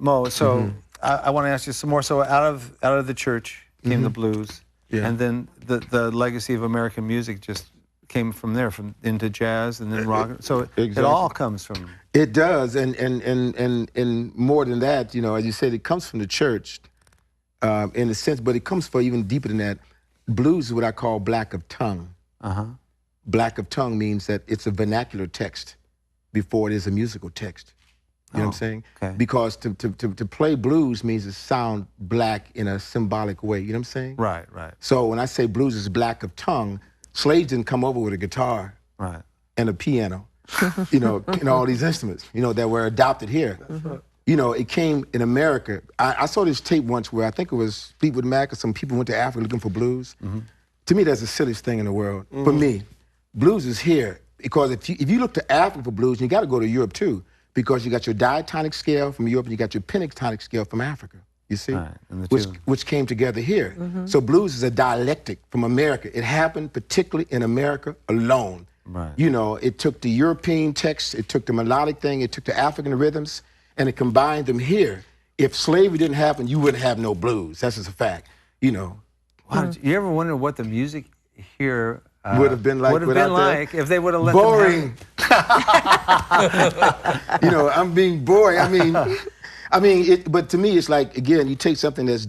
Mo, so I want to ask you some more. So out of the church came the blues, and then the legacy of American music just came from there, into jazz and then rock. So it all comes from. It does, and more than that, you know, as you said, it comes from the church, in a sense, but it comes for even deeper than that. Blues is what I call black of tongue. Black of tongue means that it's a vernacular text before it is a musical text. You know what I'm saying? Okay. Because to play blues means to sound black in a symbolic way. You know what I'm saying? Right, right. So when I say blues is black of tongue, slaves didn't come over with a guitar and a piano, you know, and all these instruments, you know, that were adopted here. You know, it came in America. I saw this tape once where I think it was Fleetwood Mac or some people went to Africa looking for blues. To me, that's the silliest thing in the world. For me, blues is here because if you look to Africa for blues, you got to go to Europe too, because you got your diatonic scale from Europe and you got your pentatonic scale from Africa. You see, which came together here. So blues is a dialectic from America. It happened particularly in America alone. You know, it took the European text, it took the melodic thing, it took the African rhythms, and it combined them here. If slavery didn't happen, you wouldn't have no blues. That's just a fact. You know. Wow, you ever wonder what the music here would have been like if they would have let boring. You know, I'm being boring. I mean, but to me, it's like, again, you take something that's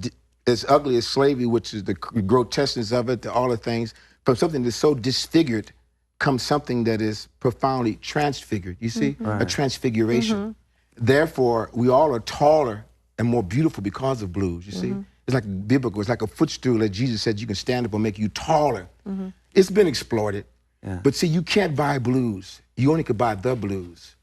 as ugly as slavery, which is the grotesqueness of it, all the things, from something that's so disfigured comes something that is profoundly transfigured, you see? A transfiguration. Therefore, we all are taller and more beautiful because of blues, you see? It's like biblical, it's like a footstool that Jesus said you can stand up and make you taller. It's been exploited. But see, you can't buy blues. You only could buy the blues.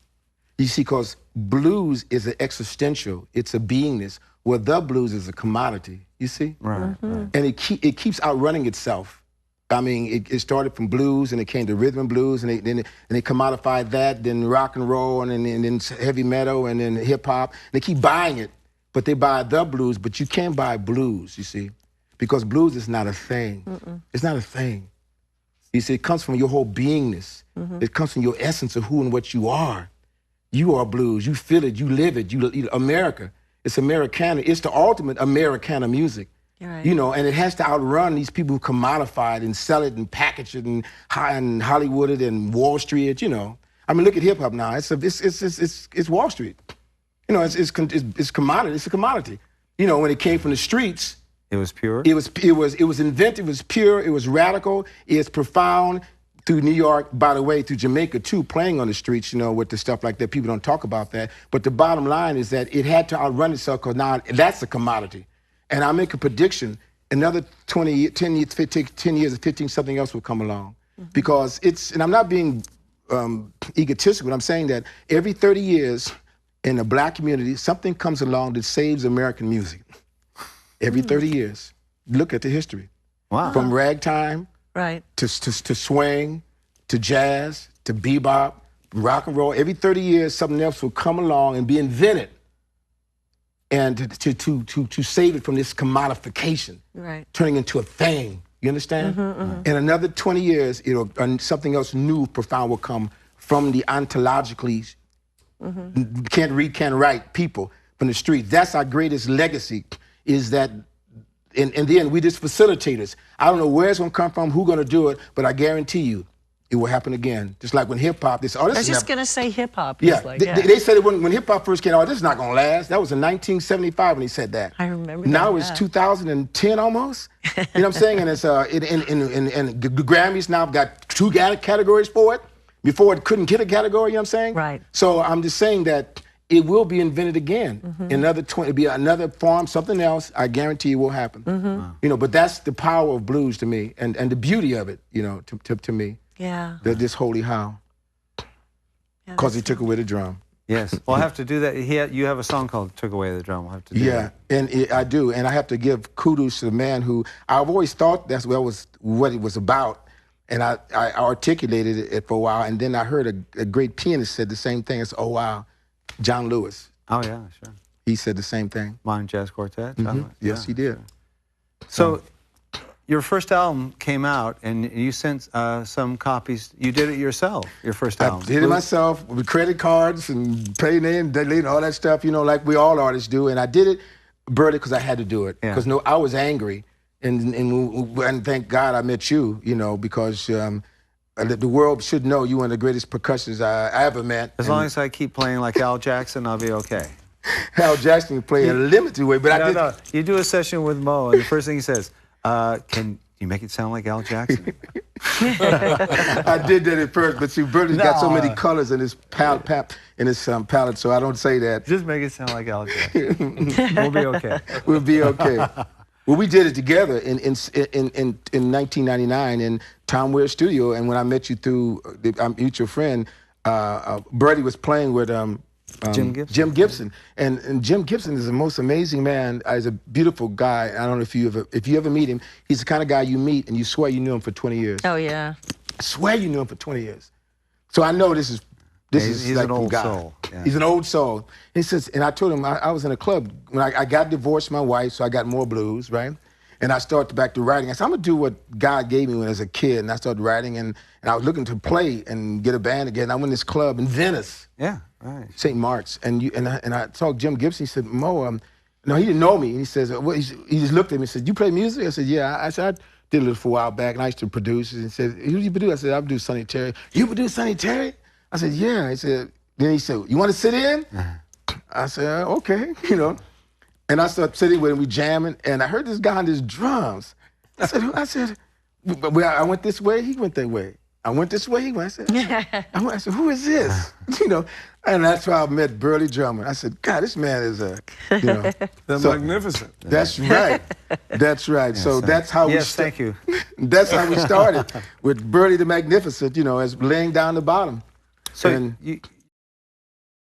You see, because blues is an existential, it's a beingness, where the blues is a commodity, you see? And it keeps outrunning itself. I mean, it started from blues, and it came to rhythm and blues, and they commodified that, then rock and roll, and then heavy metal, and then hip hop. They keep buying it, but they buy the blues, but you can't buy blues, you see? Because blues is not a thing. It's not a thing. You see, it comes from your whole beingness. It comes from your essence of who and what you are. You are blues. You feel it. You live it. You America. It's Americana. It's the ultimate Americana music. You know, and it has to outrun these people who commodify it and sell it and package it and Hollywood it and Wall Street. You know, I mean, look at hip hop now. It's Wall Street. You know, it's commodity. It's a commodity. You know, when it came from the streets, it was pure. It was inventive. It was pure. It was radical. It's profound. Through New York, by the way, through Jamaica too, playing on the streets, you know, with the stuff like that. People don't talk about that. But the bottom line is that it had to outrun itself because now that's a commodity. And I make a prediction, another 10 years, 15 something else will come along. Because and I'm not being egotistical, but I'm saying that every 30 years in the black community, something comes along that saves American music. Every 30 years. Look at the history. Wow. From ragtime to swing, to jazz, to bebop, rock and roll. Every 30 years, something else will come along and be invented. And to save it from this commodification, turning into a thing. You understand? In another 20 years, something else new, profound will come from the ontologically can't read, can't write people from the streets. That's our greatest legacy. Is that, and then we just facilitators. I don't know where it's gonna come from, who's gonna do it, but I guarantee you, it will happen again. Just like when hip hop, I was just gonna say hip hop. They said it when hip hop first came out, this is not gonna last. That was in 1975 when he said that. I remember now it's 2010 almost. You know what I'm saying? And it's and the Grammys now got 2 categories for it. Before it couldn't get a category, you know what I'm saying? Right. So I'm just saying that it will be invented again. Another 20, it'll be another form, something else. I guarantee it will happen. You know, but that's the power of blues to me, and the beauty of it, you know, to me. This holy how. Because he took away the drum. Yes. Well, I have to do that. You have a song called "Took Away the Drum." We'll have to do that. And I do, and I have to give kudos to the man who I've always thought that was what it was about. And I articulated it for a while, and then I heard a great pianist said the same thing. It's, oh, wow, John Lewis. Oh, yeah, sure. He said the same thing. Modern Jazz Quartet? Yes, he did. So your first album came out, and you sent some copies. You did it yourself, your first album. I did it myself with credit cards and paying in, deleting, all that stuff, you know, like we all artists do. And I did it, Birdie, because I had to do it. Because I was angry, and thank God I met you, you know, because the world should know you one of the greatest percussionists I ever met. As long as I keep playing like Al Jackson, I'll be okay. Al Jackson can play in a limited way, but No, you do a session with Mo, and the first thing he says, can you make it sound like Al Jackson? I did that at first, but see, Birdie's got so many colors in his palette, so I don't say that. Just make it sound like Al Jackson. We'll be okay. We'll be okay. Well, we did it together in 1999 in Tom Ware's studio, and when I met you through our mutual friend, Birdie was playing with Jim Gibson. Jim Gibson, and Jim Gibson is the most amazing man. He's a beautiful guy. I don't know if you ever meet him. He's the kind of guy you meet and you swear you knew him for 20 years. Oh yeah. I swear you knew him for 20 years. So I know this is He's like an old guy. soul. Yeah. He's an old soul. He says, and I told him I was in a club when I got divorced from my wife, so I got more blues, right? And I started back to writing. I said, I'm gonna do what God gave me when I was a kid, and I started writing, and I was looking to play and get a band again. I went to this club in Venice. Yeah, right. St. Mark's, and I talked to Jim Gibson. He said, Mo, no, he didn't know me. And he says, he just looked at me and said, you play music? I said, yeah. I said, I did a little for a while back, and I used to produce. And he said, who do you produce? I said, I produce Sonny Terry. You produce Sonny Terry? I said, yeah. He said, then he said, you want to sit in? I said, okay, you know. And I started sitting with him, we jamming, and I heard this guy on his drums. I said, well, I went this way, he went that way. I went this way, he went. I said, who is this? You know, and that's why I met Burley Drummond. I said, God, this man is you know. Magnificent. That's right. That's right. Yes, so that's how yes, thank you. That's how we started with Burley the Magnificent, you know, as laying down the bottom. So and